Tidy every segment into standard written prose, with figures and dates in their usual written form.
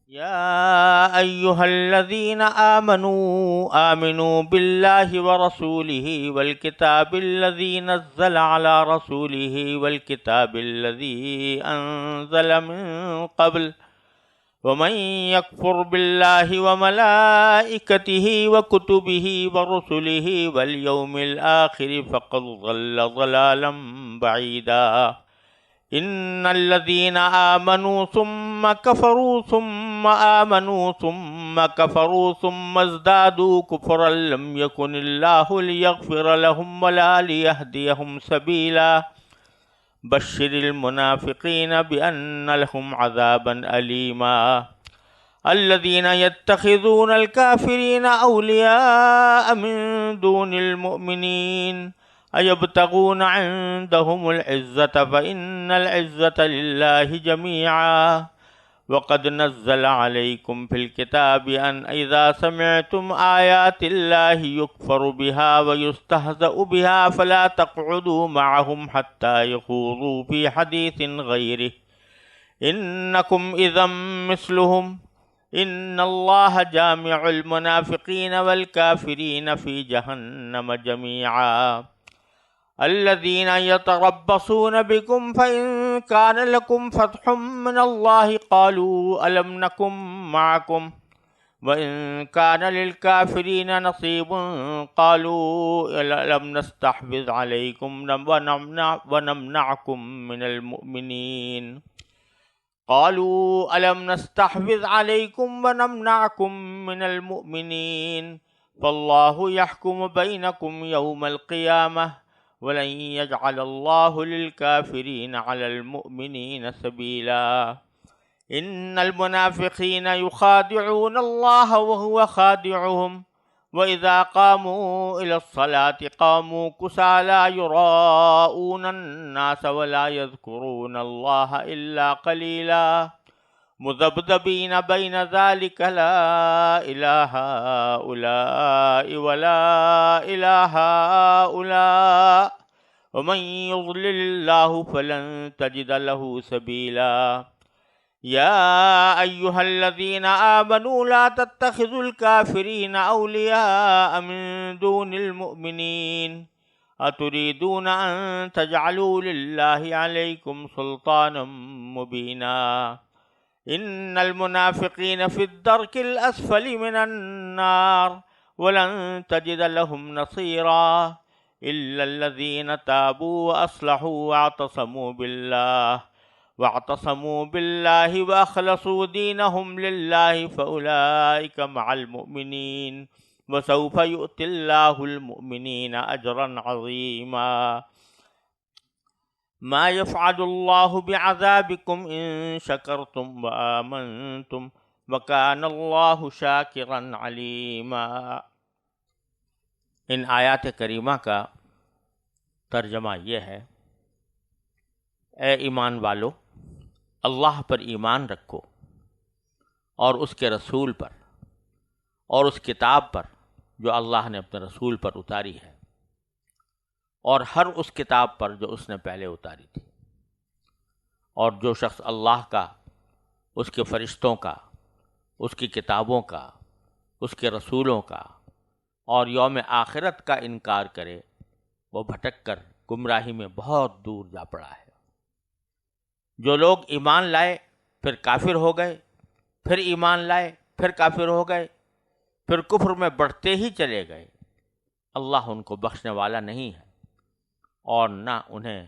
يا أيها الذين آمنوا بالله ورسوله والكتاب الذي نزل على رسوله والكتاب الذي أنزل من قبل ومن يكفر بالله وملائكته وكتبه ورسله واليوم الآخر فقد ضل ضلالا بعيدا إن الذين آمنوا ثم كفروا ثم آمنوا ثم كفروا ثم ازدادوا كفرا لم يكن الله ليغفر لهم ولا ليهديهم سبيلا بشر المنافقين بأن لهم عذابا أليما الذين يتخذون الكافرين أولياء من دون المؤمنين أيبتغون عندهم العزة فإن العزة لله جميعا وقد نزل عليكم في الكتاب أن إذا سمعتم آيات الله يكفر بها ويستهزأ بها فلا تقعدوا معهم حتى يخوضوا في حديث غيره إنكم إذا مثلهم إن الله جامع المنافقين والكافرين في جهنم جميعا الذين يتربصون بكم فإن كان لكم فتح من الله قالوا ألم نكن معكم وإن كان للكافرين نصيب قالوا ألم نستحوذ عليكم ونمنعكم من المؤمنين قالوا ألم نستحوذ عليكم ونمنعكم من المؤمنين فالله يحكم بينكم يوم القيامة ولن يجعل الله للكافرين على المؤمنين سبيلا إن المنافقين يخادعون الله وهو خادعهم وإذا قاموا إلى الصلاة قاموا كسالى يراءون الناس ولا يذكرون الله إلا قليلا مذبذبين بين ذلك لا إله هؤلاء ولا إله هؤلاء ومن يضلل الله فلن تجد له سبيلا يا أيها الذين آمنوا لا تتخذوا الكافرين أولياء من دون المؤمنين أتريدون أن تجعلوا لله عليكم سلطانا مبينا إن المنافقين في الدرك الأسفل من النار ولن تجد لهم نصيرا إلا الذين تابوا وأصلحوا واعتصموا بالله وأخلصوا دينهم لله فأولئك مع المؤمنين وسوف يؤتي الله المؤمنين أجرا عظيما ما يفعل الله بعذابكم إن شكرتم وآمنتم وكان الله شاكرا عليما۔ ان آیات کریمہ کا ترجمہ یہ ہے: اے ایمان والو، اللہ پر ایمان رکھو اور اس کے رسول پر اور اس کتاب پر جو اللہ نے اپنے رسول پر اتاری ہے، اور ہر اس کتاب پر جو اس نے پہلے اتاری تھی۔ اور جو شخص اللہ کا، اس کے فرشتوں کا، اس کی کتابوں کا، اس کے رسولوں کا اور یوم آخرت کا انکار کرے، وہ بھٹک کر گمراہی میں بہت دور جا پڑا ہے۔ جو لوگ ایمان لائے پھر کافر ہو گئے، پھر ایمان لائے پھر کافر ہو گئے، پھر کفر میں بڑھتے ہی چلے گئے، اللہ ان کو بخشنے والا نہیں ہے اور نہ انہیں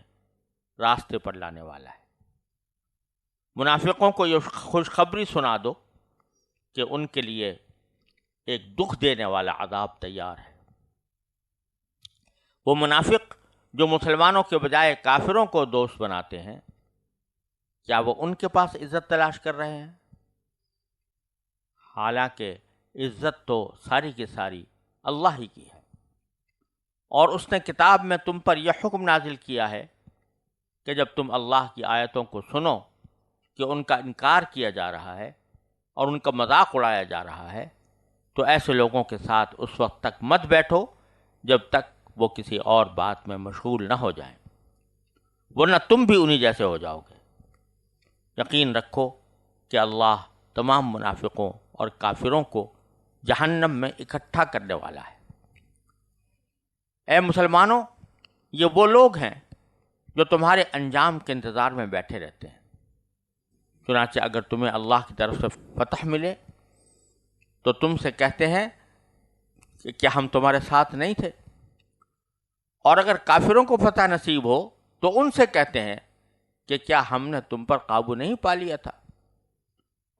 راستے پر لانے والا ہے۔ منافقوں کو یہ خوشخبری سنا دو کہ ان کے لیے ایک دکھ دینے والا عذاب تیار ہے۔ وہ منافق جو مسلمانوں کے بجائے کافروں کو دوست بناتے ہیں، کیا وہ ان کے پاس عزت تلاش کر رہے ہیں؟ حالانکہ عزت تو ساری کی ساری اللہ ہی کی ہے، اور اس نے کتاب میں تم پر یہ حکم نازل کیا ہے کہ جب تم اللہ کی آیتوں کو سنو کہ ان کا انکار کیا جا رہا ہے اور ان کا مذاق اڑایا جا رہا ہے، تو ایسے لوگوں کے ساتھ اس وقت تک مت بیٹھو جب تک وہ کسی اور بات میں مشغول نہ ہو جائیں، ورنہ تم بھی انہی جیسے ہو جاؤ گے۔ یقین رکھو کہ اللہ تمام منافقوں اور کافروں کو جہنم میں اکٹھا کرنے والا ہے۔ اے مسلمانوں، یہ وہ لوگ ہیں جو تمہارے انجام کے انتظار میں بیٹھے رہتے ہیں۔ چنانچہ اگر تمہیں اللہ کی طرف سے فتح ملے تو تم سے کہتے ہیں کہ کیا ہم تمہارے ساتھ نہیں تھے، اور اگر کافروں کو فتح نصیب ہو تو ان سے کہتے ہیں کہ کیا ہم نے تم پر قابو نہیں پا لیا تھا،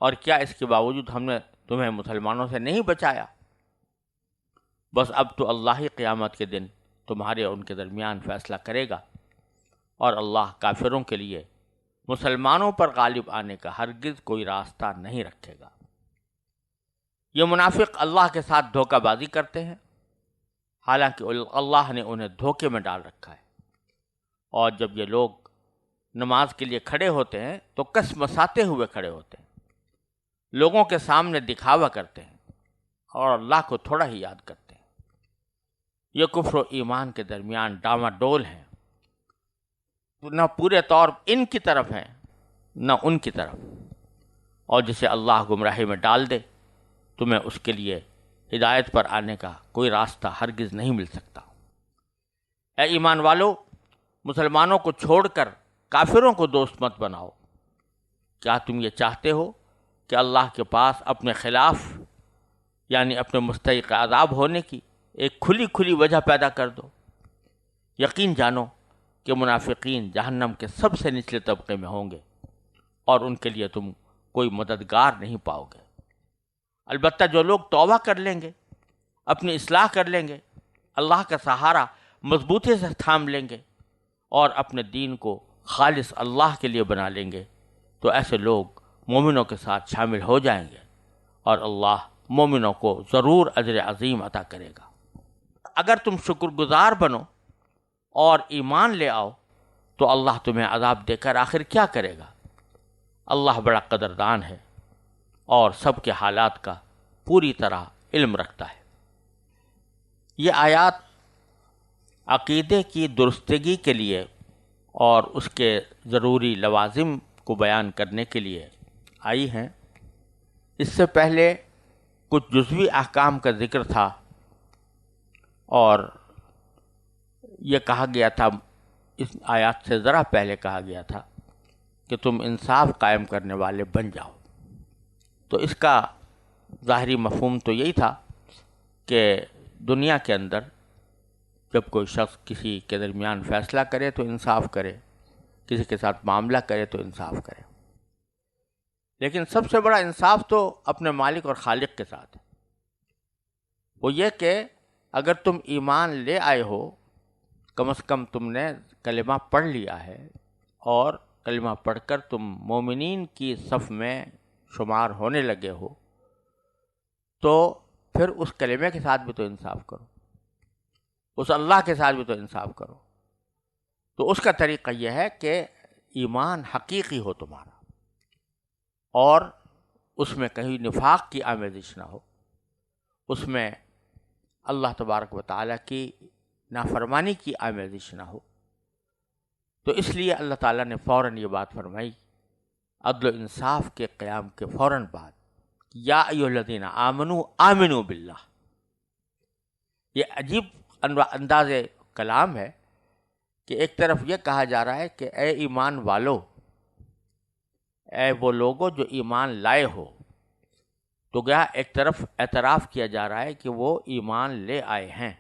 اور کیا اس کے باوجود ہم نے تمہیں مسلمانوں سے نہیں بچایا۔ بس اب تو اللہ ہی قیامت کے دن تمہارے اور ان کے درمیان فیصلہ کرے گا، اور اللہ کافروں کے لیے مسلمانوں پر غالب آنے کا ہرگز کوئی راستہ نہیں رکھے گا۔ یہ منافق اللہ کے ساتھ دھوکہ بازی کرتے ہیں، حالانکہ اللہ نے انہیں دھوکے میں ڈال رکھا ہے، اور جب یہ لوگ نماز کے لیے کھڑے ہوتے ہیں تو کس مساتے ہوئے کھڑے ہوتے ہیں، لوگوں کے سامنے دکھاوا کرتے ہیں اور اللہ کو تھوڑا ہی یاد کرتے ہیں۔ یہ کفر و ایمان کے درمیان ڈاما ڈول ہیں، نہ پورے طور ان کی طرف ہیں نہ ان کی طرف، اور جسے اللہ گمراہی میں ڈال دے تمہیں اس کے لیے ہدایت پر آنے کا کوئی راستہ ہرگز نہیں مل سکتا۔ اے ایمان والو، مسلمانوں کو چھوڑ کر کافروں کو دوست مت بناؤ۔ کیا تم یہ چاہتے ہو کہ اللہ کے پاس اپنے خلاف یعنی اپنے مستحق عذاب ہونے کی ایک کھلی کھلی وجہ پیدا کر دو؟ یقین جانو کہ منافقین جہنم کے سب سے نچلے طبقے میں ہوں گے، اور ان کے لیے تم کوئی مددگار نہیں پاؤ گے۔ البتہ جو لوگ توبہ کر لیں گے، اپنی اصلاح کر لیں گے، اللہ کا سہارا مضبوطی سے تھام لیں گے اور اپنے دین کو خالص اللہ کے لیے بنا لیں گے، تو ایسے لوگ مومنوں کے ساتھ شامل ہو جائیں گے، اور اللہ مومنوں کو ضرور اجر عظیم عطا کرے گا۔ اگر تم شکر گزار بنو اور ایمان لے آؤ تو اللہ تمہیں عذاب دے کر آخر کیا کرے گا؟ اللہ بڑا قدردان ہے اور سب کے حالات کا پوری طرح علم رکھتا ہے۔ یہ آیات عقیدے کی درستگی کے لیے اور اس کے ضروری لوازم کو بیان کرنے کے لیے آئی ہیں۔ اس سے پہلے کچھ جزوی احکام کا ذکر تھا، اور یہ کہا گیا تھا، اس آیات سے ذرا پہلے کہا گیا تھا کہ تم انصاف قائم کرنے والے بن جاؤ۔ تو اس کا ظاہری مفہوم تو یہی تھا کہ دنیا کے اندر جب کوئی شخص کسی کے درمیان فیصلہ کرے تو انصاف کرے، کسی کے ساتھ معاملہ کرے تو انصاف کرے، لیکن سب سے بڑا انصاف تو اپنے مالک اور خالق کے ساتھ ہے۔ وہ یہ کہ اگر تم ایمان لے آئے ہو، کم از کم تم نے کلمہ پڑھ لیا ہے، اور کلمہ پڑھ کر تم مومنین کی صف میں شمار ہونے لگے ہو، تو پھر اس کلمے کے ساتھ بھی تو انصاف کرو، اس اللہ کے ساتھ بھی تو انصاف کرو۔ تو اس کا طریقہ یہ ہے کہ ایمان حقیقی ہو تمہارا، اور اس میں کہیں نفاق کی آمیزش نہ ہو، اس میں اللہ تبارک و تعالیٰ کی نافرمانی کی آمیزش نہ ہو۔ تو اس لیے اللہ تعالیٰ نے فوراً یہ بات فرمائی عدل و انصاف کے قیام کے فوراً بعد، یا ایھا الذین آمنوا آمنوا باللہ۔ یہ عجیب انداز کلام ہے کہ ایک طرف یہ کہا جا رہا ہے کہ اے ایمان والو، اے وہ لوگوں جو ایمان لائے ہو، تو گیا ایک طرف اعتراف کیا جا رہا ہے کہ وہ ایمان لے آئے ہیں،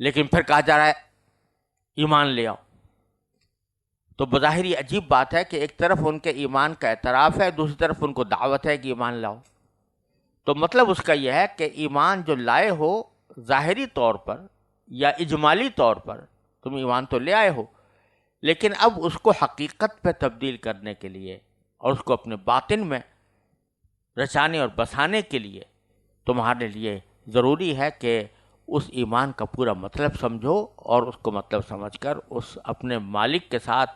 لیکن پھر کہا جا رہا ہے ایمان لے آؤ۔ تو بظاہر یہ عجیب بات ہے کہ ایک طرف ان کے ایمان کا اعتراف ہے، دوسری طرف ان کو دعوت ہے کہ ایمان لاؤ۔ تو مطلب اس کا یہ ہے کہ ایمان جو لائے ہو ظاہری طور پر یا اجمالی طور پر تم ایمان تو لے آئے ہو، لیکن اب اس کو حقیقت پہ تبدیل کرنے کے لیے اور اس کو اپنے باطن میں رچانے اور بسانے کے لیے تمہارے لیے ضروری ہے کہ اس ایمان کا پورا مطلب سمجھو، اور اس کو مطلب سمجھ کر اس اپنے مالک کے ساتھ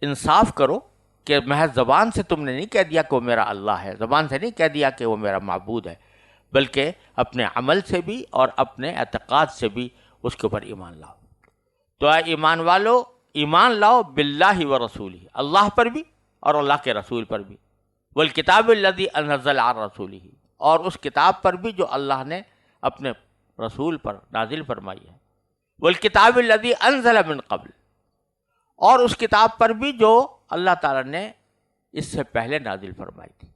انصاف کرو کہ محض زبان سے تم نے نہیں کہہ دیا کہ وہ میرا اللہ ہے، زبان سے نہیں کہہ دیا کہ وہ میرا معبود ہے، بلکہ اپنے عمل سے بھی اور اپنے اعتقاد سے بھی اس کے اوپر ایمان لاؤ۔ تو اے ایمان والو، ایمان لاؤ باللہ و رسولہ، اللہ پر بھی اور اللہ کے رسول پر بھی۔ والکتاب الذی انزل علی رسولہ، اور اس کتاب پر بھی جو اللہ نے اپنے رسول پر نازل فرمائی ہے، والکتاب الذی انزل من قبل، اور اس کتاب پر بھی جو اللہ تعالیٰ نے اس سے پہلے نازل فرمائی تھی۔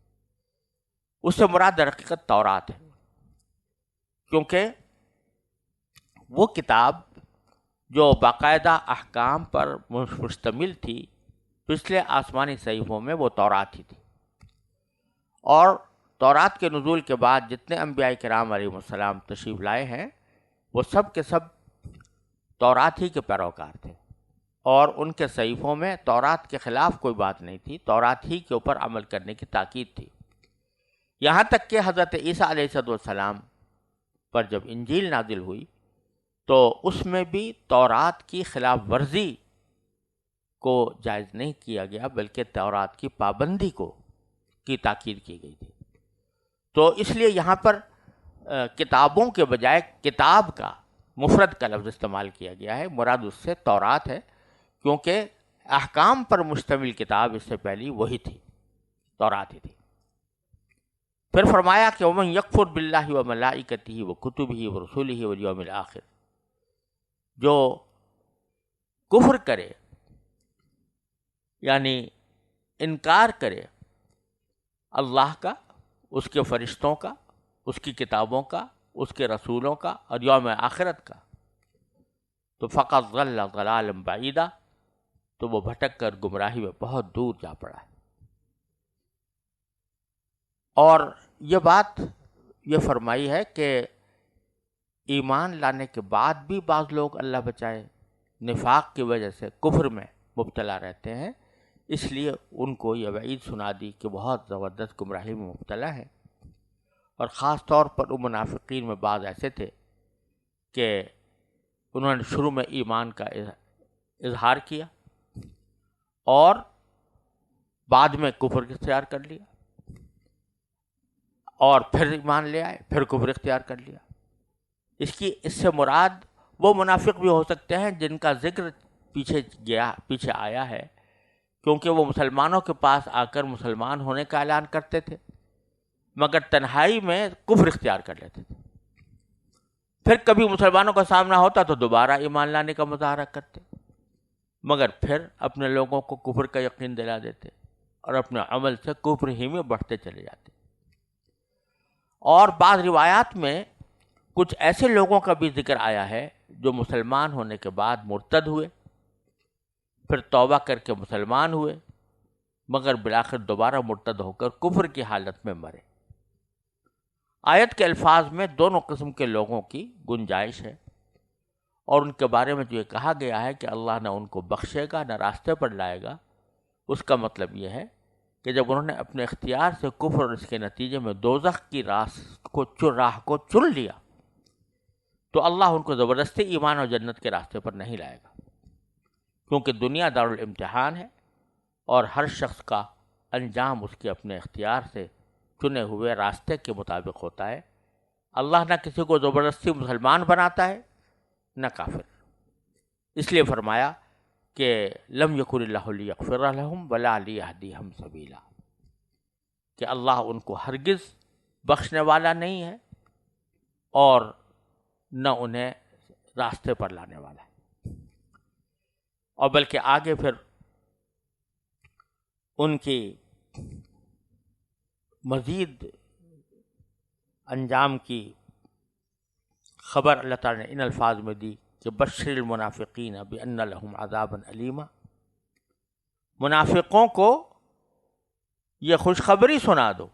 اس سے مراد در حقیقت تورات ہے، کیونکہ وہ کتاب جو باقاعدہ احکام پر مشتمل تھی، پچھلے آسمانی صحیفوں میں وہ تورات ہی تھی، اور تورات کے نزول کے بعد جتنے انبیاء کرام علیہ السلام تشریف لائے ہیں وہ سب کے سب تورات ہی کے پیروکار تھے، اور ان کے صحیفوں میں تورات کے خلاف کوئی بات نہیں تھی، تورات ہی کے اوپر عمل کرنے کی تاکید تھی۔ یہاں تک کہ حضرت عیسیٰ علیہ السلام پر جب انجیل نازل ہوئی تو اس میں بھی تورات کی خلاف ورزی کو جائز نہیں کیا گیا، بلکہ تورات کی پابندی کی تاکید کی گئی تھی۔ تو اس لیے یہاں پر کتابوں کے بجائے کتاب کا مفرد کا لفظ استعمال کیا گیا ہے، مراد اس سے تورات ہے، کیونکہ احکام پر مشتمل کتاب اس سے پہلی وہی تھی، تورات ہی تھی۔ پھر فرمایا کہ وَمَن يَكْفُرْ بِاللَّهِ وَمَلَائِكَتِهِ وَكُتُبِهِ وَرُسُلِهِ وَالْيَوْمِ الْآخِرِ، جو کفر کرے یعنی انکار کرے اللہ کا، اس کے فرشتوں کا، اس کی کتابوں کا، اس کے رسولوں کا اور یوم آخرت کا، تو فقط ضل ضلالا بعیدا، تو وہ بھٹک کر گمراہی میں بہت دور جا پڑا ہے۔ اور یہ بات یہ فرمائی ہے کہ ایمان لانے کے بعد بھی بعض لوگ اللہ بچائے نفاق کی وجہ سے کفر میں مبتلا رہتے ہیں، اس لیے ان کو یہ وعید سنا دی کہ بہت زبردست گمراہی میں مبتلا ہے۔ اور خاص طور پر ان منافقین میں بعض ایسے تھے کہ انہوں نے شروع میں ایمان کا اظہار کیا اور بعد میں کفر اختیار کر لیا، اور پھر ایمان لے آئے، پھر کفر اختیار کر لیا۔ اس سے مراد وہ منافق بھی ہو سکتے ہیں جن کا ذکر پیچھے آیا ہے، کیونکہ وہ مسلمانوں کے پاس آ کر مسلمان ہونے کا اعلان کرتے تھے مگر تنہائی میں کفر اختیار کر لیتے تھے، پھر کبھی مسلمانوں کا سامنا ہوتا تو دوبارہ ایمان لانے کا مظاہرہ کرتے، مگر پھر اپنے لوگوں کو کفر کا یقین دلا دیتے اور اپنے عمل سے کفر ہی میں بڑھتے چلے جاتے۔ اور بعض روایات میں کچھ ایسے لوگوں کا بھی ذکر آیا ہے جو مسلمان ہونے کے بعد مرتد ہوئے، پھر توبہ کر کے مسلمان ہوئے، مگر بالآخر دوبارہ مرتد ہو کر کفر کی حالت میں مرے۔ آیت کے الفاظ میں دونوں قسم کے لوگوں کی گنجائش ہے، اور ان کے بارے میں جو یہ کہا گیا ہے کہ اللہ نہ ان کو بخشے گا نہ راستے پر لائے گا، اس کا مطلب یہ ہے کہ جب انہوں نے اپنے اختیار سے کفر اور اس کے نتیجے میں دوزخ کی راہ کو چن لیا تو اللہ ان کو زبردستی ایمان اور جنت کے راستے پر نہیں لائے گا، کیونکہ دنیا دارالامتحان ہے اور ہر شخص کا انجام اس کے اپنے اختیار سے چنے ہوئے راستے کے مطابق ہوتا ہے۔ اللہ نہ کسی کو زبردستی مسلمان بناتا ہے نہ کافر، اس لیے فرمایا کہ لم یکن اللہ لیغفر لہم ولا لیہدیہم سبیلا، کہ اللہ ان کو ہرگز بخشنے والا نہیں ہے اور نہ انہیں راستے پر لانے والا ہے، اور بلکہ آگے پھر ان کی مزید انجام کی خبر اللہ تعالیٰ نے ان الفاظ میں دی کہ بشر المنافقین بان لہم عذابا علیما، منافقوں کو یہ خوشخبری سنا دو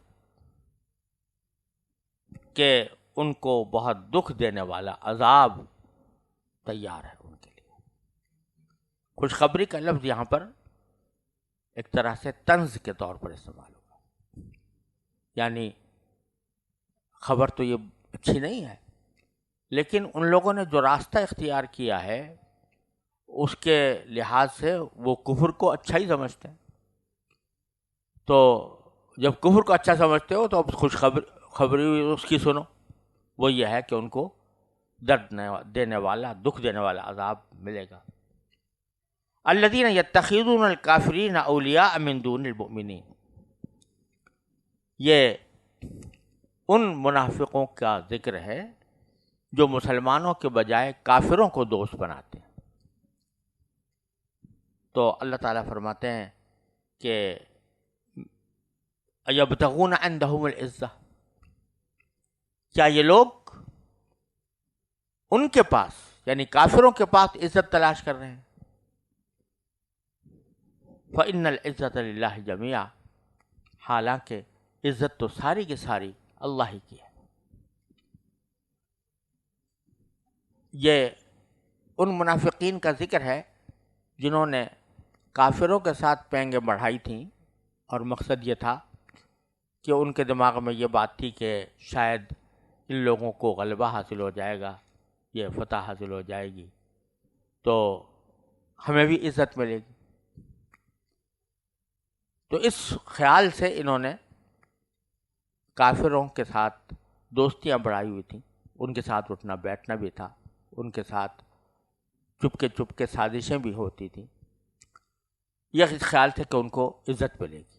کہ ان کو بہت دکھ دینے والا عذاب تیار ہے ان کے لیے۔ خوشخبری کا لفظ یہاں پر ایک طرح سے طنز کے طور پر استعمال ہوگا، یعنی خبر تو یہ اچھی نہیں ہے، لیکن ان لوگوں نے جو راستہ اختیار کیا ہے اس کے لحاظ سے وہ کفر کو اچھا ہی سمجھتے ہیں، تو جب کفر کو اچھا سمجھتے ہو تو اب خوشخبری اس کی سنو، وہ یہ ہے کہ ان کو درد دینے والا، دکھ دینے والا عذاب ملے گا۔ الذین یتخذون الکافرین اولیاء من دون المؤمنین، یہ ان منافقوں کا ذکر ہے جو مسلمانوں کے بجائے کافروں کو دوست بناتے ہیں۔ تو اللہ تعالیٰ فرماتے ہیں کہ یبتغون عندهم العزہ، کیا یہ لوگ ان کے پاس یعنی کافروں کے پاس عزت تلاش کر رہے ہیں؟ فإن العزة للہ جميعا، حالانکہ عزت تو ساری کی ساری اللہ ہی کی ہے۔ یہ ان منافقین کا ذکر ہے جنہوں نے کافروں کے ساتھ پینگیں بڑھائی تھیں، اور مقصد یہ تھا کہ ان کے دماغ میں یہ بات تھی کہ شاید ان لوگوں کو غلبہ حاصل ہو جائے گا، یہ فتح حاصل ہو جائے گی تو ہمیں بھی عزت ملے گی۔ تو اس خیال سے انہوں نے کافروں کے ساتھ دوستیاں بڑھائی ہوئی تھیں، ان کے ساتھ اٹھنا بیٹھنا بھی تھا، ان کے ساتھ چپ کے سازشیں بھی ہوتی تھیں، یہ خیال تھے کہ ان کو عزت ملے گی۔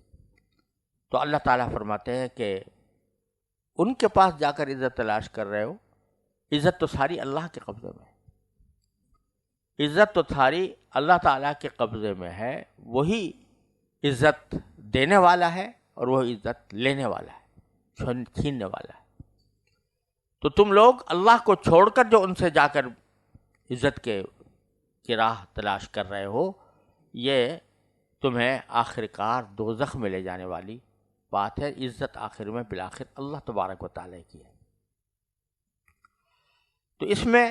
تو اللہ تعالیٰ فرماتے ہیں کہ ان کے پاس جا کر عزت تلاش کر رہے ہو، عزت تو ساری اللہ کے قبضے میں ہے، عزت تو ساری اللہ تعالیٰ کے قبضے میں ہے، وہی عزت دینے والا ہے اور وہ عزت لینے والا ہے، چھیننے والا ہے۔ تو تم لوگ اللہ کو چھوڑ کر جو ان سے جا کر عزت کی راہ تلاش کر رہے ہو، یہ تمہیں آخر کار دوزخ میں لے جانے والی بات ہے۔ عزت آخر میں بالآخر اللہ تبارک و تعالیٰ کی ہے۔ تو اس میں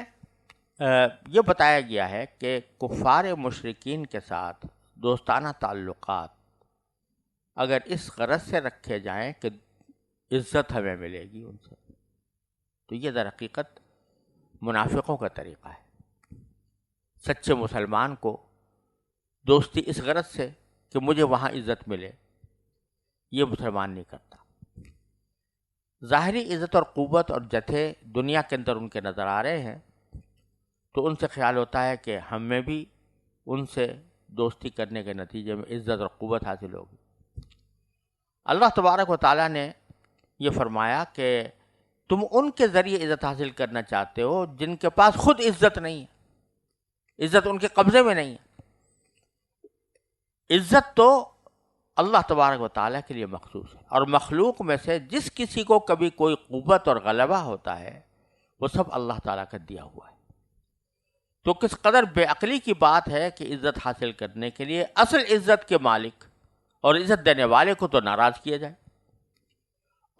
یہ بتایا گیا ہے کہ کفار مشرکین کے ساتھ دوستانہ تعلقات اگر اس غرض سے رکھے جائیں کہ عزت ہمیں ملے گی ان سے، تو یہ در حقیقت منافقوں کا طریقہ ہے۔ سچے مسلمان کو دوستی اس غرض سے کہ مجھے وہاں عزت ملے، یہ مسلمان نہیں کرتا۔ ظاہری عزت اور قوت اور جتھے دنیا کے اندر ان کے نظر آ رہے ہیں تو ان سے خیال ہوتا ہے کہ ہمیں بھی ان سے دوستی کرنے کے نتیجے میں عزت اور قوت حاصل ہوگی۔ اللہ تبارک و تعالیٰ نے یہ فرمایا کہ تم ان کے ذریعے عزت حاصل کرنا چاہتے ہو جن کے پاس خود عزت نہیں ہے، عزت ان کے قبضے میں نہیں ہے۔ عزت تو اللہ تبارک و تعالیٰ کے لیے مخصوص ہے، اور مخلوق میں سے جس کسی کو کبھی کوئی قوت اور غلبہ ہوتا ہے وہ سب اللہ تعالیٰ کا دیا ہوا ہے۔ تو کس قدر بے عقلی کی بات ہے کہ عزت حاصل کرنے کے لیے اصل عزت کے مالک اور عزت دینے والے کو تو ناراض کیا جائے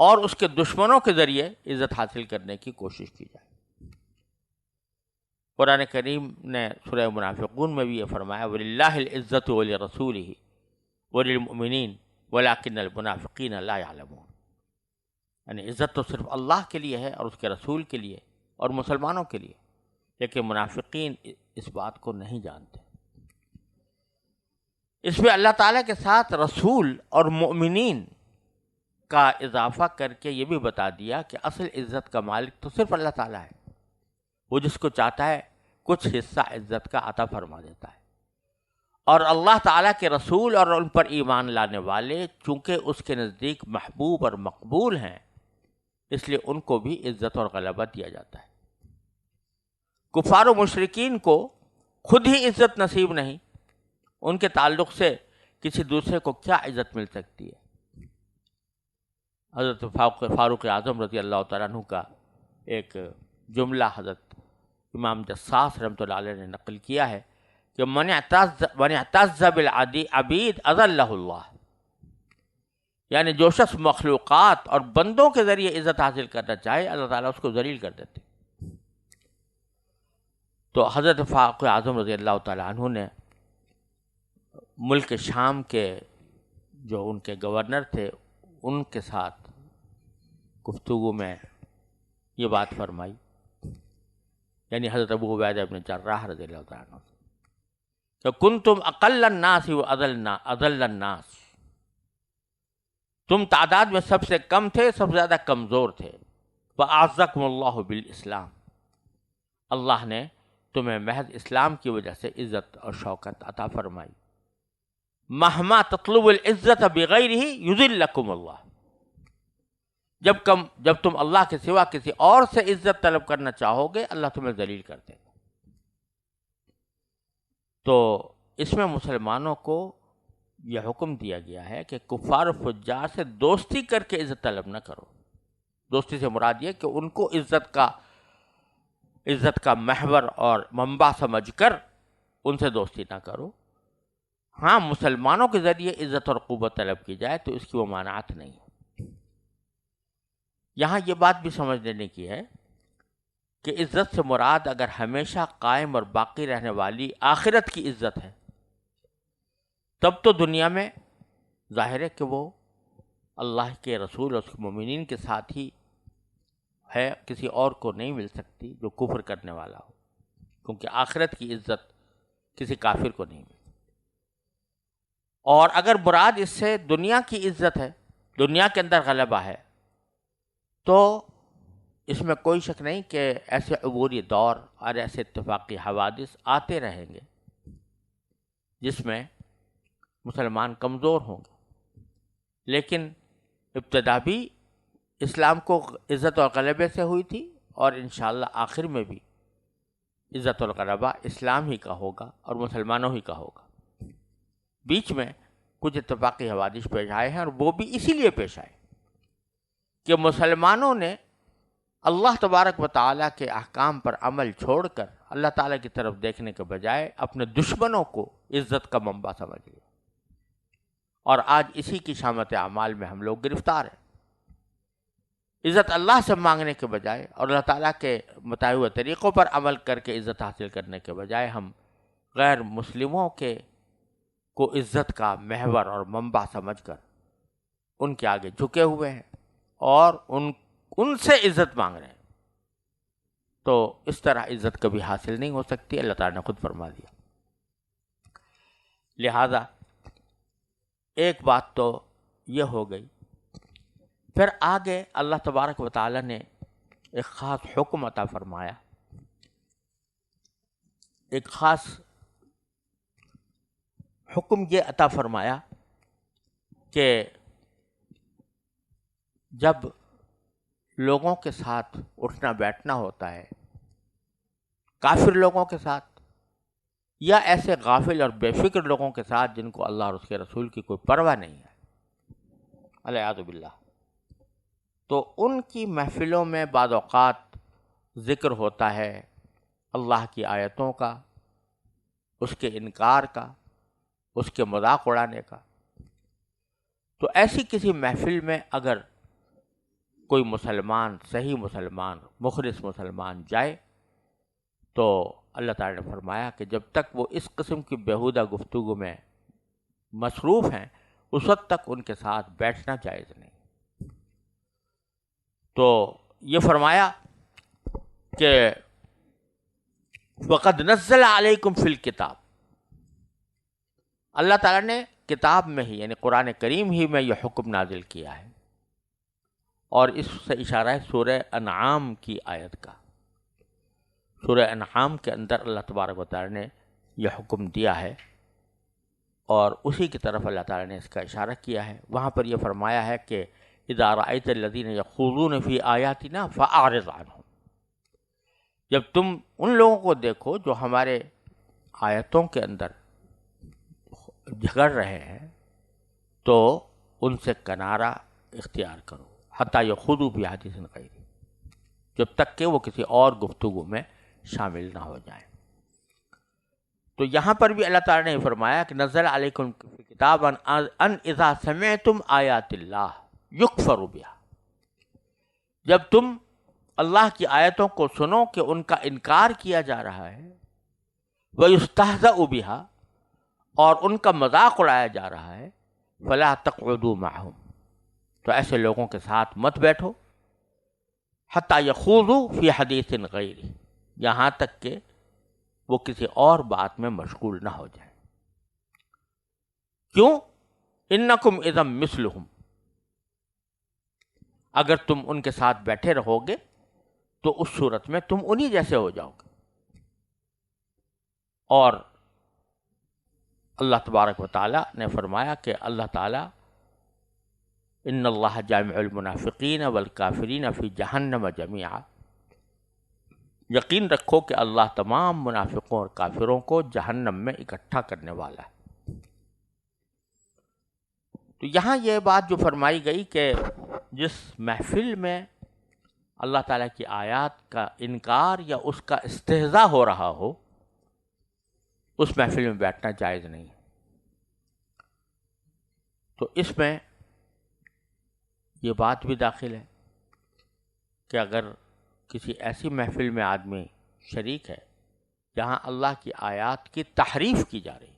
اور اس کے دشمنوں کے ذریعے عزت حاصل کرنے کی کوشش کی جائے۔ قرآن کریم نے سورہ منافقون میں بھی یہ فرمایا وَلِلَّهِ الْعِزَّةُ وَلِرَسُولِهِ وَلِلْمُؤْمِنِينَ وَلَكِنَّ الْمُنَافِقِينَ لَا يَعْلَمُونَ، یعنی عزت تو صرف اللہ کے لیے ہے اور اس کے رسول کے لیے اور مسلمانوں کے لیے، لیکن منافقین اس بات کو نہیں جانتے۔ اس میں اللہ تعالیٰ کے ساتھ رسول اور مؤمنین کا اضافہ کر کے یہ بھی بتا دیا کہ اصل عزت کا مالک تو صرف اللہ تعالیٰ ہے، وہ جس کو چاہتا ہے کچھ حصہ عزت کا عطا فرما دیتا ہے، اور اللہ تعالیٰ کے رسول اور ان پر ایمان لانے والے چونکہ اس کے نزدیک محبوب اور مقبول ہیں، اس لیے ان کو بھی عزت اور غلبہ دیا جاتا ہے۔ کفار و مشرکین کو خود ہی عزت نصیب نہیں، ان کے تعلق سے کسی دوسرے کو کیا عزت مل سکتی ہے؟ حضرت فاروق اعظم رضی اللہ تعالیٰ عنہ کا ایک جملہ حضرت امام جساس رحمۃ اللہ علیہ نے نقل کیا ہے کہ من اعتز بالعبید اذلہ اللہ، یعنی جو شخص مخلوقات اور بندوں کے ذریعے عزت حاصل کرنا چاہے اللہ تعالیٰ اس کو ذلیل کر دیتے۔ تو حضرت فاروق اعظم رضی اللہ تعالیٰ عنہ نے ملک شام کے جو ان کے گورنر تھے ان کے ساتھ گفتگو میں یہ بات فرمائی، یعنی حضرت ابو عبیدہ بن جراح رضی اللہ تعالیٰ عنہ کہ کنتم اقل الناس واذل الناس، تم تعداد میں سب سے کم تھے، سب سے زیادہ کمزور تھے، فاعزکم اللہ بالاسلام، اللہ نے تمہیں محض اسلام کی وجہ سے عزت اور شوکت عطا فرمائی۔ مہما تطلب العزت بغیرہ یذلکم اللہ، جب تم اللہ کے سوا کسی اور سے عزت طلب کرنا چاہو گے اللہ تمہیں ذلیل کر دے گا۔ تو اس میں مسلمانوں کو یہ حکم دیا گیا ہے کہ کفار و فجار سے دوستی کر کے عزت طلب نہ کرو۔ دوستی سے مراد یہ کہ ان کو عزت کا محور اور منبع سمجھ کر ان سے دوستی نہ کرو۔ ہاں، مسلمانوں کے ذریعے عزت اور قوت طلب کی جائے تو اس کی وہ مانعت نہیں ہے۔ یہاں یہ بات بھی سمجھ لینے کی ہے کہ عزت سے مراد اگر ہمیشہ قائم اور باقی رہنے والی آخرت کی عزت ہے تب تو دنیا میں ظاہر ہے کہ وہ اللہ کے رسول اور اس کے مومنین کے ساتھ ہی ہے، کسی اور کو نہیں مل سکتی جو کفر کرنے والا ہو، کیونکہ آخرت کی عزت کسی کافر کو نہیں ملتی۔ اور اگر مراد اس سے دنیا کی عزت ہے، دنیا کے اندر غلبہ ہے، تو اس میں کوئی شک نہیں کہ ایسے عبوری دور اور ایسے اتفاقی حوادث آتے رہیں گے جس میں مسلمان کمزور ہوں گے، لیکن ابتدا بھی اسلام کو عزت اور غلبے سے ہوئی تھی، اور انشاءاللہ آخر میں بھی عزت اور غلبہ اسلام ہی کا ہوگا اور مسلمانوں ہی کا ہوگا۔ بیچ میں کچھ اتفاقی حوادث پیش آئے ہیں، اور وہ بھی اسی لیے پیش آئے کہ مسلمانوں نے اللہ تبارک و تعالیٰ کے احکام پر عمل چھوڑ کر اللہ تعالیٰ کی طرف دیکھنے کے بجائے اپنے دشمنوں کو عزت کا منبع سمجھ لیا، اور آج اسی کی شامت اعمال میں ہم لوگ گرفتار ہیں۔ عزت اللہ سے مانگنے کے بجائے اور اللہ تعالیٰ کے بتائے ہوئے طریقوں پر عمل کر کے عزت حاصل کرنے کے بجائے ہم غیر مسلموں کو عزت کا محور اور منبع سمجھ کر ان کے آگے جھکے ہوئے ہیں اور ان سے عزت مانگ رہے ہیں، تو اس طرح عزت کبھی حاصل نہیں ہو سکتی، اللہ تعالیٰ نے خود فرما دیا۔ لہذا ایک بات تو یہ ہو گئی، پھر آگے اللہ تبارک و تعالیٰ نے ایک خاص حکم عطا فرمایا، ایک خاص حکم یہ عطا فرمایا کہ جب لوگوں کے ساتھ اٹھنا بیٹھنا ہوتا ہے، کافر لوگوں کے ساتھ یا ایسے غافل اور بے فکر لوگوں کے ساتھ جن کو اللہ اور اس کے رسول کی کوئی پرواہ نہیں ہے، والعیاذ باللہ، تو ان کی محفلوں میں بعض اوقات ذکر ہوتا ہے اللہ کی آیتوں کا، اس کے انکار کا، اس کے مذاق اڑانے کا۔ تو ایسی کسی محفل میں اگر کوئی مسلمان، صحیح مسلمان، مخلص مسلمان جائے تو اللہ تعالیٰ نے فرمایا کہ جب تک وہ اس قسم کی بیہودہ گفتگو میں مصروف ہیں اس وقت تک ان کے ساتھ بیٹھنا جائز نہیں۔ تو یہ فرمایا کہ وَقَدْ نَزَّلَ عَلَيْكُمْ فِي الْكِتَابِ، اللہ تعالیٰ نے کتاب میں ہی یعنی قرآن کریم ہی میں یہ حکم نازل کیا ہے، اور اس سے اشارہ ہے سورہ انعام کی آیت کا۔ سورہ انعام کے اندر اللہ تبارک و تعالیٰ نے یہ حکم دیا ہے، اور اسی کی طرف اللہ تعالیٰ نے اس کا اشارہ کیا ہے۔ وہاں پر یہ فرمایا ہے کہ اذا رأیت الذین یخوضون فی آیاتنا فاعرض عنہم، جب تم ان لوگوں کو دیکھو جو ہمارے آیتوں کے اندر جھگڑ رہے ہیں تو ان سے کنارہ اختیار کرو، حتی یخوضوا فی حدیث غیرہ، جب تک کہ وہ کسی اور گفتگو میں شامل نہ ہو جائیں۔ تو یہاں پر بھی اللہ تعالیٰ نے فرمایا کہ نزل علیکم کتابا ان اذا سمعتم آیات اللہ یکفر بہا، جب تم اللہ کی آیتوں کو سنو کہ ان کا انکار کیا جا رہا ہے، وَيُسْتَهْزَأُ بِهَا، اور ان کا مذاق اڑایا جا رہا ہے، فَلَا تَقْعُدُوا مَعَهُمْ، تو ایسے لوگوں کے ساتھ مت بیٹھو، حَتَّى يَخُوضُوا فِي حَدِيثٍ غَيْرِهِ، یہاں تک کہ وہ کسی اور بات میں مشغول نہ ہو جائیں۔ کیوں؟ اِنَّكُمْ اِذًا مِثْلُهُمْ، اگر تم ان کے ساتھ بیٹھے رہو گے تو اس صورت میں تم انہی جیسے ہو جاؤ گے۔ اور اللہ تبارک و تعالیٰ نے فرمایا کہ اللہ تعالیٰ ان اللہ جامع المنافقین والکافرین فی جہنم جمیعا، یقین رکھو کہ اللہ تمام منافقوں اور کافروں کو جہنم میں اکٹھا کرنے والا ہے۔ تو یہاں یہ بات جو فرمائی گئی کہ جس محفل میں اللہ تعالیٰ کی آیات کا انکار یا اس کا استہزاء ہو رہا ہو، اس محفل میں بیٹھنا جائز نہیں ہے۔ تو اس میں یہ بات بھی داخل ہے کہ اگر کسی ایسی محفل میں آدمی شریک ہے جہاں اللہ کی آیات کی تحریف کی جا رہی ہے،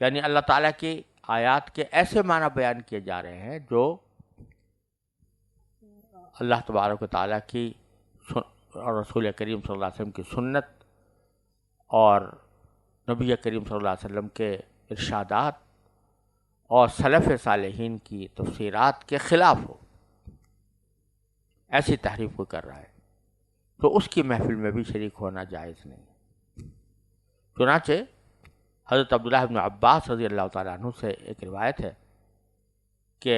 یعنی اللہ تعالیٰ کی آیات کے ایسے معنی بیان کیے جا رہے ہیں جو اللہ تبارک و تعالیٰ کی اور رسول کریم صلی اللہ علیہ وسلم کی سنت اور نبی کریم صلی اللہ علیہ وسلم کے ارشادات اور سلف صالحین کی تفسیرات کے خلاف ہو، ایسی تحریف کو کر رہا ہے، تو اس کی محفل میں بھی شریک ہونا جائز نہیں۔ چنانچہ حضرت عبداللہ بن عباس رضی اللہ تعالیٰ عنہ سے ایک روایت ہے کہ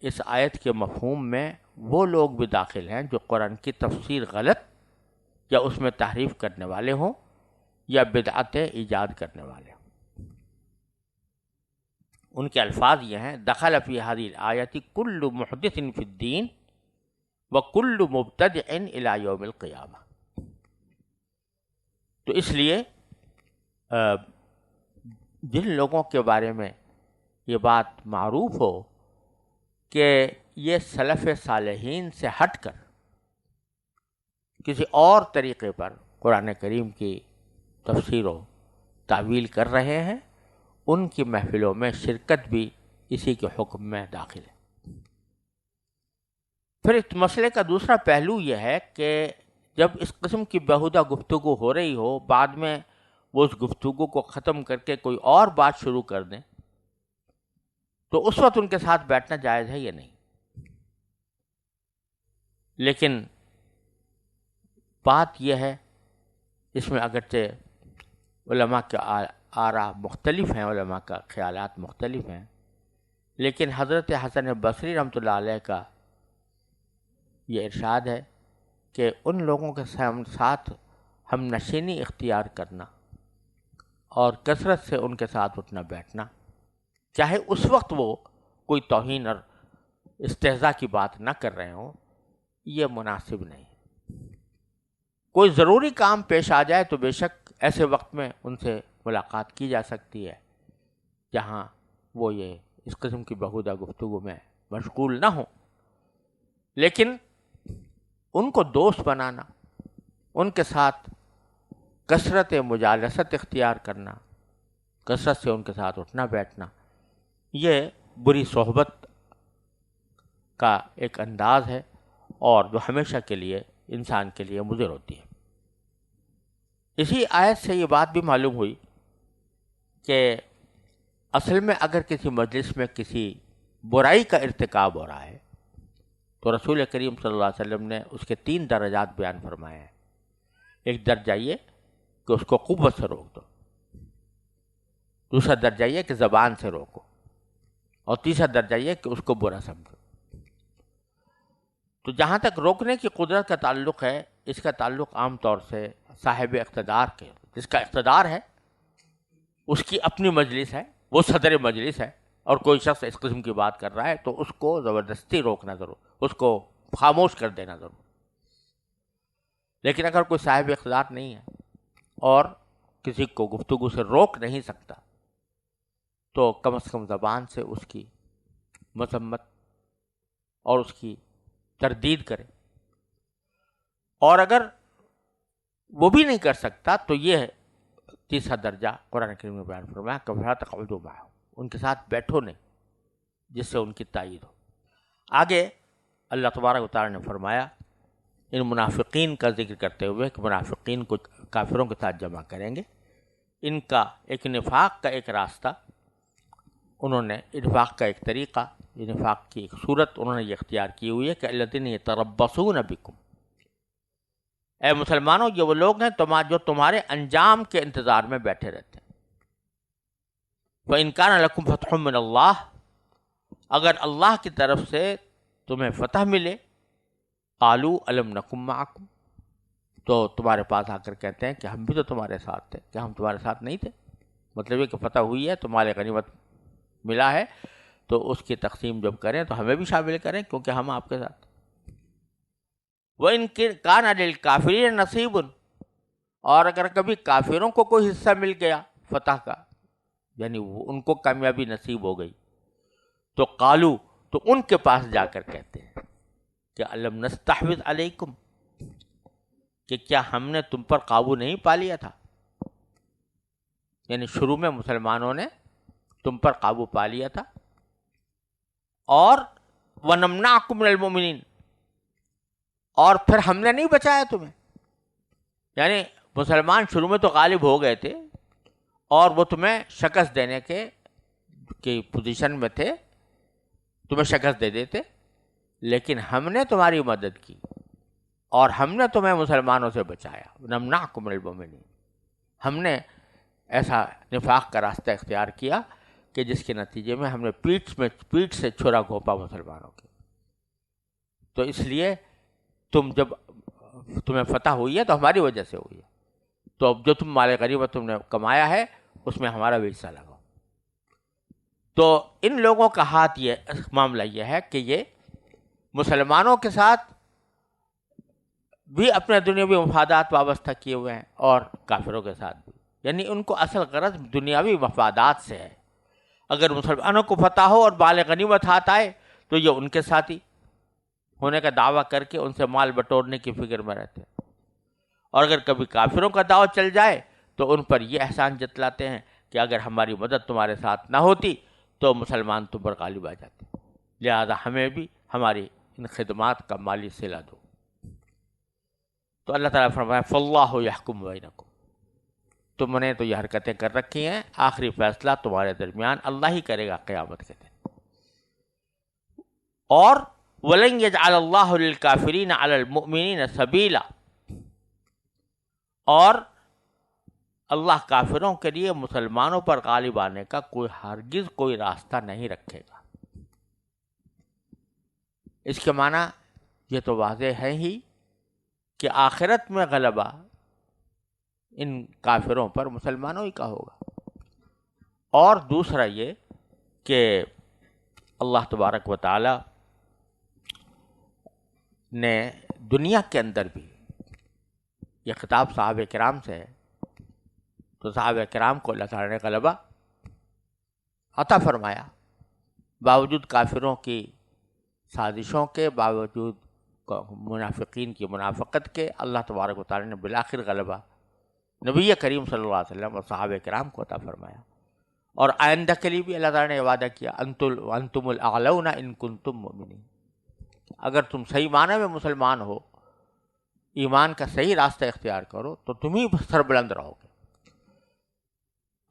اس آیت کے مفہوم میں وہ لوگ بھی داخل ہیں جو قرآن کی تفسیر غلط یا اس میں تحریف کرنے والے ہوں یا بدعتیں ایجاد کرنے والے ہوں۔ ان کے الفاظ یہ ہیں: دخل فی هذه الآیۃ کل محدث فی الدین وکل مبتدع الی یوم القیامہ۔ تو اس لیے جن لوگوں کے بارے میں یہ بات معروف ہو کہ یہ سلف صالحین سے ہٹ کر کسی اور طریقے پر قرآن کریم کی تفسیر و تعویل کر رہے ہیں، ان کی محفلوں میں شرکت بھی اسی کے حکم میں داخل ہے۔ پھر اس مسئلے کا دوسرا پہلو یہ ہے کہ جب اس قسم کی بیہودہ گفتگو ہو رہی ہو، بعد میں وہ اس گفتگو کو ختم کر کے کوئی اور بات شروع کر دیں، تو اس وقت ان کے ساتھ بیٹھنا جائز ہے یا نہیں۔ لیکن بات یہ ہے، اس میں اگرچہ علماء کے آراء مختلف ہیں، علماء کا خیالات مختلف ہیں، لیکن حضرت حسن بصری رحمۃ اللہ علیہ کا یہ ارشاد ہے کہ ان لوگوں کے ساتھ ہم نشینی اختیار کرنا اور کثرت سے ان کے ساتھ اٹھنا بیٹھنا، چاہے اس وقت وہ کوئی توہین اور استہزاء کی بات نہ کر رہے ہوں، یہ مناسب نہیں ہے۔ کوئی ضروری کام پیش آ جائے تو بے شک ایسے وقت میں ان سے ملاقات کی جا سکتی ہے جہاں وہ یہ اس قسم کی بیہودہ گفتگو میں مشغول نہ ہوں، لیکن ان کو دوست بنانا، ان کے ساتھ کثرت مجالست اختیار کرنا، کثرت سے ان کے ساتھ اٹھنا بیٹھنا، یہ بری صحبت کا ایک انداز ہے اور جو ہمیشہ کے لیے انسان کے لیے مضر ہوتی ہے۔ اسی آیت سے یہ بات بھی معلوم ہوئی کہ اصل میں اگر کسی مجلس میں کسی برائی کا ارتکاب ہو رہا ہے تو رسول کریم صلی اللہ علیہ وسلم نے اس کے 3 درجات بیان فرمائے ہیں۔ ایک درجہ یہ کہ اس کو قوت سے روک دو، دوسرا درجہ یہ کہ زبان سے روکو، اور تیسرا درجہ یہ کہ اس کو برا سمجھو۔ تو جہاں تک روکنے کی قدرت کا تعلق ہے، اس کا تعلق عام طور سے صاحب اقتدار کے، جس کا اقتدار ہے، اس کی اپنی مجلس ہے، وہ صدر مجلس ہے، اور کوئی شخص اس قسم کی بات کر رہا ہے تو اس کو زبردستی روکنا ضرور، اس کو خاموش کر دینا ضرور۔ لیکن اگر کوئی صاحب اقتدار نہیں ہے اور کسی کو گفتگو سے روک نہیں سکتا تو کم از کم زبان سے اس کی مذمت اور اس کی تردید کرے، اور اگر وہ بھی نہیں کر سکتا تو یہ تیسرا درجہ قرآن کریم نے بیان فرمایا کہ فَلَا تَقْعُدُوا مَعَهُمْ، ان کے ساتھ بیٹھو نہیں جس سے ان کی تائید ہو۔ آگے اللہ تبارک و تعالیٰ نے فرمایا ان منافقین کا ذکر کرتے ہوئے کہ منافقین کو کافروں کے ساتھ جمع کریں گے، ان کا ایک نفاق کا ایک راستہ، انہوں نے نفاق کا ایک طریقہ، نفاق کی ایک صورت انہوں نے یہ اختیار کی ہوئی ہے کہ الذین یتربصون بکم، اے مسلمانوں یہ وہ لوگ ہیں جو تمہارے انجام کے انتظار میں بیٹھے رہتے ہیں۔ وَإِن كَانَ لَكُمْ فَتْحٌ مِّنَ اللَّهِ، اگر اللہ کی طرف سے تمہیں فتح ملے، قالوا الم نکم معکم، تو تمہارے پاس آ کر کہتے ہیں کہ ہم بھی تو تمہارے ساتھ تھے، کیا ہم تمہارے ساتھ نہیں تھے؟ مطلب یہ کہ فتح ہوئی ہے، تمہارے غنیمت ملا ہے، تو اس کی تقسیم جب کریں تو ہمیں بھی شامل کریں، کیونکہ ہم آپ کے ساتھ۔ وَإِن كَانَ لِلْكَافِرِينَ نَصِيبٌ، اور اگر کبھی کافروں کو کوئی حصہ مل گیا فتح کا، یعنی ان کو کامیابی نصیب ہو گئی، تو قالو، تو ان کے پاس جا کر کہتے ہیں کہ الم نستحوذ علیکم، کہ کیا ہم نے تم پر قابو نہیں پا لیا تھا؟ یعنی شروع میں مسلمانوں نے تم پر قابو پا لیا تھا، اور وَنَمْنَعْكُمْ مِنَ الْمُؤْمِنِينَ، اور پھر ہم نے نہیں بچایا تمہیں۔ یعنی مسلمان شروع میں تو غالب ہو گئے تھے اور وہ تمہیں شکست دینے کی پوزیشن میں تھے، تمہیں شکست دے دیتے، لیکن ہم نے تمہاری مدد کی اور ہم نے تمہیں مسلمانوں سے بچایا۔ نمنعکم من المؤمنین، ہم نے ایسا نفاق کا راستہ اختیار کیا کہ جس کے نتیجے میں ہم نے پیٹھ سے چھرا گھونپا مسلمانوں کے۔ تو اس لیے جب تمہیں فتح ہوئی ہے تو ہماری وجہ سے ہوئی ہے، تو اب جو تم مال غنیمت تم نے کمایا ہے اس میں ہمارا بھی حصہ لگاؤ۔ تو ان لوگوں کا ہاتھ یہ معاملہ یہ ہے کہ یہ مسلمانوں کے ساتھ بھی اپنے دنیاوی مفادات وابستہ کیے ہوئے ہیں اور کافروں کے ساتھ بھی، یعنی ان کو اصل غرض دنیاوی مفادات سے ہے۔ اگر مسلمانوں کو فتح ہو اور مال غنیمت ہاتھ آئے تو یہ ان کے ساتھی ہونے کا دعویٰ کر کے ان سے مال بٹورنے کی فکر میں رہتے ہیں، اور اگر کبھی کافروں کا داؤ چل جائے تو ان پر یہ احسان جتلاتے ہیں کہ اگر ہماری مدد تمہارے ساتھ نہ ہوتی تو مسلمان تم پر غالب آ جاتے، لہذا ہمیں بھی ہماری ان خدمات کا مالی صلہ دو۔ تو اللہ تعالیٰ فرمایا فاللہ یحکم بینکم، تم نے تو یہ حرکتیں کر رکھی ہیں، آخری فیصلہ تمہارے درمیان اللہ ہی کرے گا قیامت کے دن۔ اور وَلَن يَجْعَلَ اللَّهُ لِلْكَافِرِينَ عَلَى الْمُؤْمِنِينَ سَبِيلًا، اور اللہ کافروں کے لیے مسلمانوں پر غالب آنے کا ہرگز کوئی راستہ نہیں رکھے گا۔ اس کے معنی یہ تو واضح ہے ہی کہ آخرت میں غلبہ ان کافروں پر مسلمانوں ہی کا ہوگا، اور دوسرا یہ کہ اللہ تبارک و تعالی نے دنیا کے اندر بھی، یہ خطاب صحابہ کرام سے ہے، تو صحابہ کرام کو اللہ تعالی نے غلبہ عطا فرمایا، باوجود کافروں کی سازشوں کے، باوجود منافقین کی منافقت کے، اللہ تبارک و تعالی نے بالآخر غلبہ نبی کریم صلی اللہ علیہ وسلم اور صحابہ کرام کو عطا فرمایا، اور آئندہ کے لیے بھی اللہ تعالی نے وعدہ کیا انتم الاعلون ان کنتم مؤمنین، اگر تم صحیح معنی میں مسلمان ہو، ایمان کا صحیح راستہ اختیار کرو تو تم ہی سربلند رہو گے۔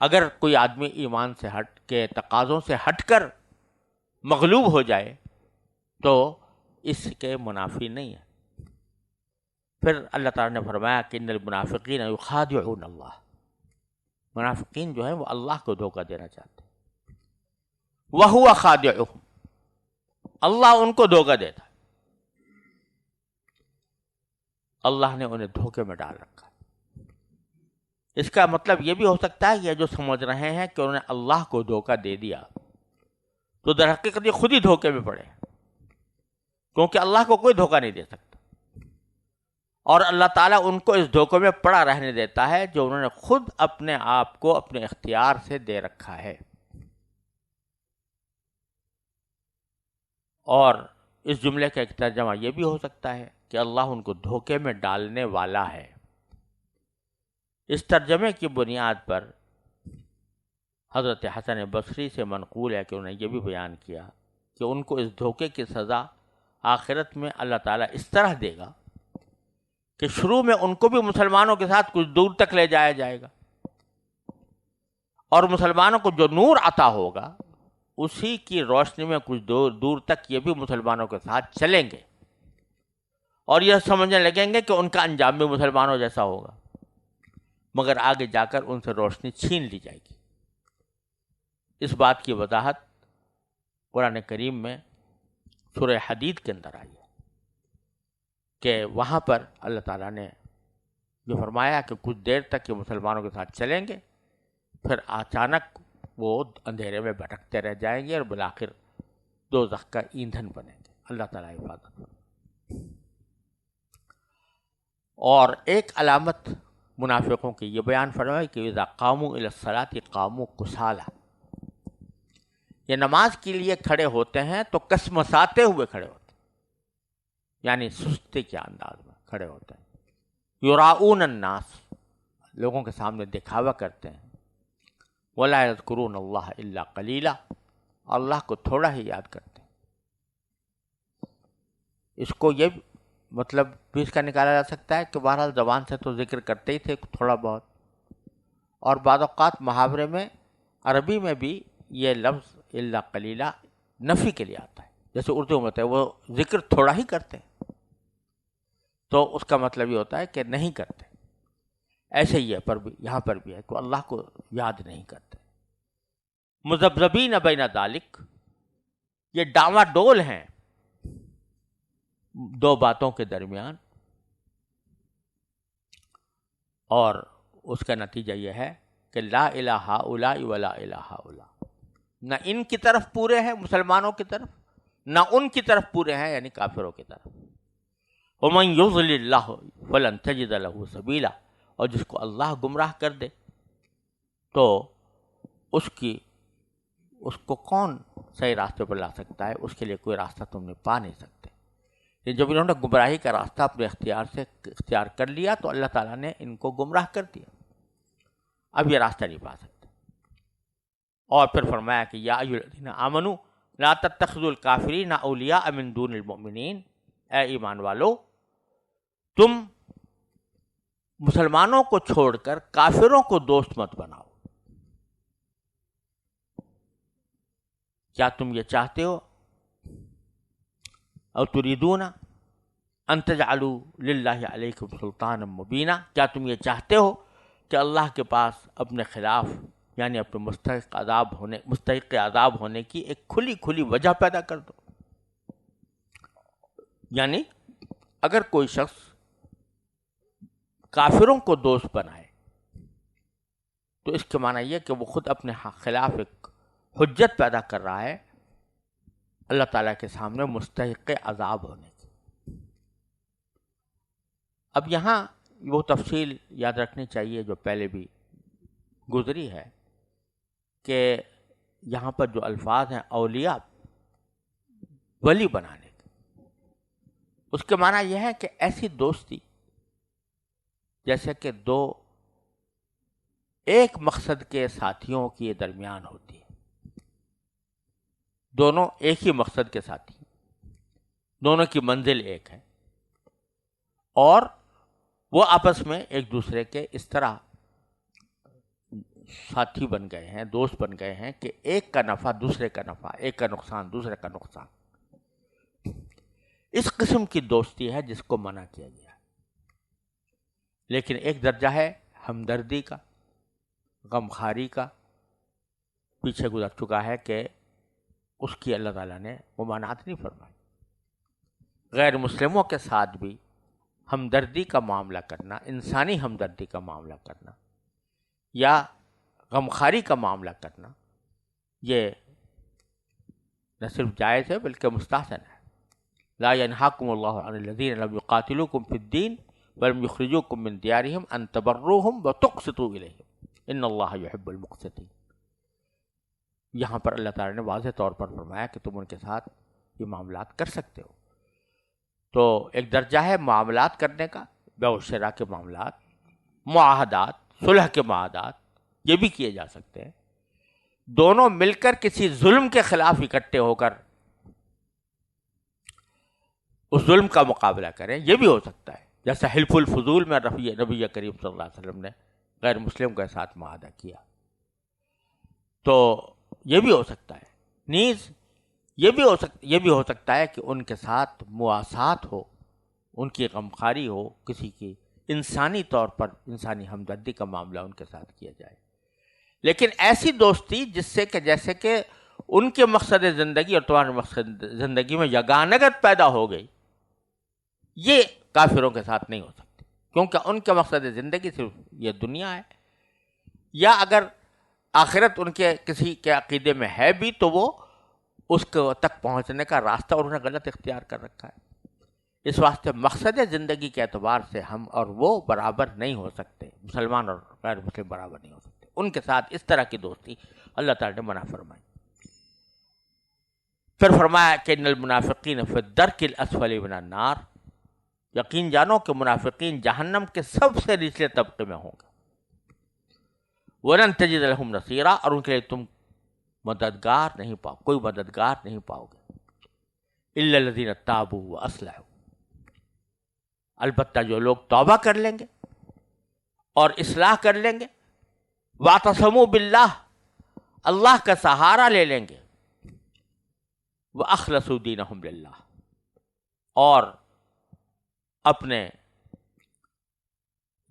اگر کوئی آدمی ایمان سے ہٹ کے تقاضوں سے ہٹ کر مغلوب ہو جائے تو اس کے منافی نہیں ہے۔ پھر اللہ تعالیٰ نے فرمایا کہ ان المنافقین یخادعون اللہ، منافقین جو ہیں وہ اللہ کو دھوکہ دینا چاہتے ہیں، وہو خادعہم، اللہ ان کو دھوکہ دیتا ہے، اللہ نے انہیں دھوکے میں ڈال رکھا ہے۔ اس کا مطلب یہ بھی ہو سکتا ہے یہ جو سمجھ رہے ہیں کہ انہوں نے اللہ کو دھوکہ دے دیا، تو در حقیقت یہ خود ہی دھوکے میں پڑے، کیونکہ اللہ کو کوئی دھوکہ نہیں دے سکتا، اور اللہ تعالیٰ ان کو اس دھوکے میں پڑا رہنے دیتا ہے جو انہوں نے خود اپنے آپ کو اپنے اختیار سے دے رکھا ہے۔ اور اس جملے کا ایک ترجمہ یہ بھی ہو سکتا ہے کہ اللہ ان کو دھوکے میں ڈالنے والا ہے۔ اس ترجمے کی بنیاد پر حضرت حسن بصری سے منقول ہے کہ انہوں نے یہ بھی بیان کیا کہ ان کو اس دھوکے کی سزا آخرت میں اللہ تعالیٰ اس طرح دے گا کہ شروع میں ان کو بھی مسلمانوں کے ساتھ کچھ دور تک لے جایا جائے گا، اور مسلمانوں کو جو نور عطا ہوگا اسی کی روشنی میں کچھ دور تک یہ بھی مسلمانوں کے ساتھ چلیں گے، اور یہ سمجھنے لگیں گے کہ ان کا انجام بھی مسلمانوں جیسا ہوگا، مگر آگے جا کر ان سے روشنی چھین لی جائے گی۔ اس بات کی وضاحت قرآن کریم میں سورہ حدید کے اندر آئی ہے کہ وہاں پر اللہ تعالیٰ نے جو فرمایا کہ کچھ دیر تک یہ مسلمانوں کے ساتھ چلیں گے، پھر اچانک وہ اندھیرے میں بھٹکتے رہ جائیں گے اور بالآخر دوزخ کا ایندھن بنیں گے۔ اللہ تعالیٰ حفاظت کرے۔ اور ایک علامت منافقوں کی یہ بیان فرمائی کہ اذا قاموا الی الصلاۃ قاموا کسالى، یہ نماز کے لیے کھڑے ہوتے ہیں تو کسمساتے ہوئے کھڑے ہوتے ہیں، یعنی سستی کے انداز میں کھڑے ہوتے ہیں۔ یراؤون الناس، لوگوں کے سامنے دکھاوا کرتے ہیں۔ ولا یذکرون اللہ الا قلیلا، اللہ کو تھوڑا ہی یاد کرتے ہیں۔ اس کو یہ مطلب بھی اس کا نکالا جا سکتا ہے کہ بہرحال زبان سے تو ذکر کرتے ہی تھے تھوڑا بہت، اور بعض اوقات محاورے میں عربی میں بھی یہ لفظ الا قلیلا نفی کے لیے آتا ہے، جیسے اردو میں ہوتا ہے وہ ذکر تھوڑا ہی کرتے ہیں، تو اس کا مطلب یہ ہوتا ہے کہ نہیں کرتے۔ ایسے ہی ہے پر بھی یہاں پر بھی ہے کہ اللہ کو یاد نہیں کرتے۔ مذبذبین بین ذالک، یہ ڈاواں ڈول ہیں دو باتوں کے درمیان، اور اس کا نتیجہ یہ ہے کہ لا الہ ہؤلاء ولا الہ ہؤلاء، نہ ان کی طرف پورے ہیں مسلمانوں کی طرف، نہ ان کی طرف پورے ہیں یعنی کافروں کی طرف۔ ومن یضلل اللہ فلن تجد له سبیلا، اور جس کو اللہ گمراہ کر دے تو اس کو کون صحیح راستے پر لا سکتا ہے؟ اس کے لیے کوئی راستہ تم نے پا نہیں سکتے۔ جب انہوں نے گمراہی کا راستہ اپنے اختیار سے اختیار کر لیا تو اللہ تعالیٰ نے ان کو گمراہ کر دیا، اب یہ راستہ نہیں پا سکتے۔ اور پھر فرمایا کہ یا ایھا الذین آمنوا لا تتخذوا الکافرین اولیاء من دون المؤمنین، اے ایمان والو تم مسلمانوں کو چھوڑ کر کافروں کو دوست مت بناؤ۔ کیا تم یہ چاہتے ہو؟ او تریدون ان تجعلوا للہ علیکم سلطانا مبینا، کیا تم یہ چاہتے ہو کہ اللہ کے پاس اپنے خلاف یعنی اپنے مستحق عذاب ہونے کی ایک کھلی کھلی وجہ پیدا کر دو؟ یعنی اگر کوئی شخص کافروں کو دوست بنائے تو اس کے معنی یہ کہ وہ خود اپنے خلاف ایک حجت پیدا کر رہا ہے اللہ تعالیٰ کے سامنے مستحق عذاب ہونے کی۔ اب یہاں وہ تفصیل یاد رکھنی چاہیے جو پہلے بھی گزری ہے کہ یہاں پر جو الفاظ ہیں اولیاء ولی بنانے کے، اس کے معنی یہ ہے کہ ایسی دوستی جیسے کہ دو ایک مقصد کے ساتھیوں کے درمیان ہوتی ہے، دونوں ایک ہی مقصد کے ساتھی، دونوں کی منزل ایک ہے، اور وہ آپس میں ایک دوسرے کے اس طرح ساتھی بن گئے ہیں، دوست بن گئے ہیں کہ ایک کا نفع دوسرے کا نفع، ایک کا نقصان دوسرے کا نقصان۔ اس قسم کی دوستی ہے جس کو منع کیا گیا ہے۔ لیکن ایک درجہ ہے ہمدردی کا، غمخواری کا، پیچھے گزر چکا ہے کہ اس کی اللہ تعالیٰ نے ممانعت نہیں فرمائی۔ غیر مسلموں کے ساتھ بھی ہمدردی کا معاملہ کرنا، انسانی ہمدردی کا معاملہ کرنا یا غمخواری کا معاملہ کرنا، یہ نہ صرف جائز ہے بلکہ مستحسن ہے۔ لا ينهاكم الله عن الذين لم يقاتلوكم في الدين ولم يخرجوكم من ديارهم ان تبروهم وتقسطوا اليهم ان الله يحب المقسطين۔ یہاں پر اللہ تعالیٰ نے واضح طور پر فرمایا کہ تم ان کے ساتھ یہ معاملات کر سکتے ہو۔ تو ایک درجہ ہے معاملات کرنے کا، بیع و شراء کے معاملات، معاہدات، صلح کے معاہدات، یہ بھی کیے جا سکتے ہیں۔ دونوں مل کر کسی ظلم کے خلاف اکٹھے ہو کر اس ظلم کا مقابلہ کریں، یہ بھی ہو سکتا ہے، جیسا حلف الفضول میں نبی کریم صلی اللہ علیہ وسلم نے غیر مسلم کے ساتھ معاہدہ کیا، تو یہ بھی ہو سکتا ہے۔ نیز یہ بھی ہو سکتا ہے کہ ان کے ساتھ مواسات ہو، ان کی غمخواری ہو، کسی کی انسانی طور پر انسانی ہمدردی کا معاملہ ان کے ساتھ کیا جائے، لیکن ایسی دوستی جس سے کہ جیسے کہ ان کے مقصد زندگی اور تمہارے مقصد زندگی میں یگانگت پیدا ہو گئی، یہ کافروں کے ساتھ نہیں ہو سکتی، کیونکہ ان کے مقصد زندگی صرف یہ دنیا ہے، یا اگر آخرت ان کے کسی کے عقیدے میں ہے بھی تو وہ اس کو تک پہنچنے کا راستہ انہوں نے غلط اختیار کر رکھا ہے۔ اس واسطے مقصد زندگی کے اعتبار سے ہم اور وہ برابر نہیں ہو سکتے، مسلمان اور غیر مسلم برابر نہیں ہو سکتے، ان کے ساتھ اس طرح کی دوستی اللہ تعالیٰ نے منع فرمائی۔ پھر فرمایا کہ ان المنافقین فی الدرک الاسفل من النار، یقین جانو کہ منافقین جہنم کے سب سے نچلے طبقے میں ہوں گے، وَلَن تَجِدَ لَهُمْ نَصِيرًا، اور ان کے لیے تم مددگار نہیں پاؤ، کوئی مددگار نہیں پاؤ گے، إِلَّا الَّذِينَ تَابُوا وَأَصْلَحُوا، البتہ جو لوگ توبہ کر لیں گے اور اصلاح کر لیں گے، وَاعْتَصَمُوا بِاللَّهِ، اللہ کا سہارا لے لیں گے، وَأَخْلَصُوا دِينَهُمْ لِلَّهِ، اور اپنے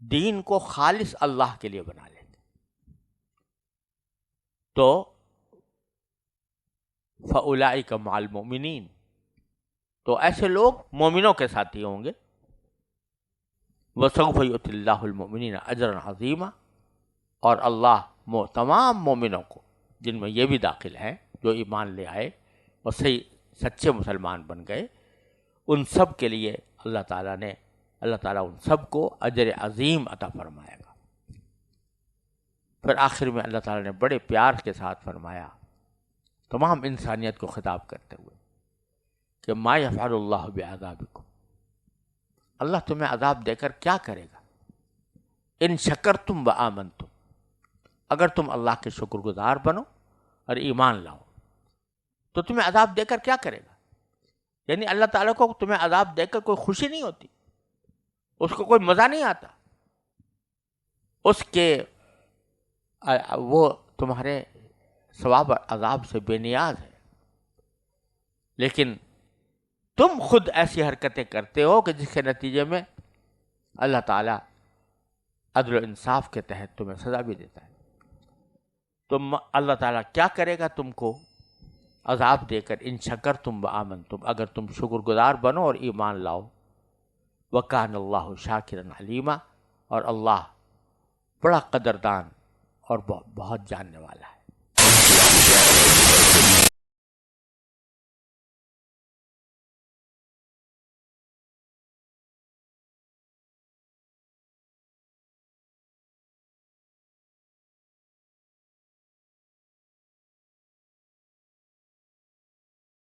دین کو خالص اللہ کے لیے بنا لیں گے، تو فَأُولَئِكَ مَعَ الْمُؤْمِنِينَ، تو ایسے لوگ مومنوں کے ساتھی ہوں گے، وَسَوْفَ يُؤْتِ اللَّهُ الْمُؤْمِنِينَ أَجْرًا عَظِيمًا، اور اللہ تمام مومنوں کو، جن میں یہ بھی داخل ہیں جو ایمان لے آئے اور صحیح سچے مسلمان بن گئے، ان سب کے لیے اللہ تعالیٰ ان سب کو اجر عظیم عطا فرمائے گا۔ پھر آخر میں اللہ تعالیٰ نے بڑے پیار کے ساتھ فرمایا، تمام انسانیت کو خطاب کرتے ہوئے، کہ ما یفعل اللہ بعذابکم، اللہ تمہیں عذاب دے کر کیا کرے گا، ان شکرتم وآمنتم، اگر تم اللہ کے شکر گزار بنو اور ایمان لاؤ تو تمہیں عذاب دے کر کیا کرے گا؟ یعنی اللہ تعالیٰ کو تمہیں عذاب دے کر کوئی خوشی نہیں ہوتی، اس کو کوئی مزہ نہیں آتا، اس کے وہ تمہارے ثواب عذاب سے بے نیاز ہے، لیکن تم خود ایسی حرکتیں کرتے ہو کہ جس کے نتیجے میں اللہ تعالیٰ عدل و انصاف کے تحت تمہیں سزا بھی دیتا ہے۔ تم اللہ تعالیٰ کیا کرے گا تم کو عذاب دے کر، ان شکرتم وآمنتم، اگر تم شکر گزار بنو اور ایمان لاؤ، وکان اللہ شاکرا علیما، اور اللہ بڑا قدردان اور بہت جاننے والا ہے۔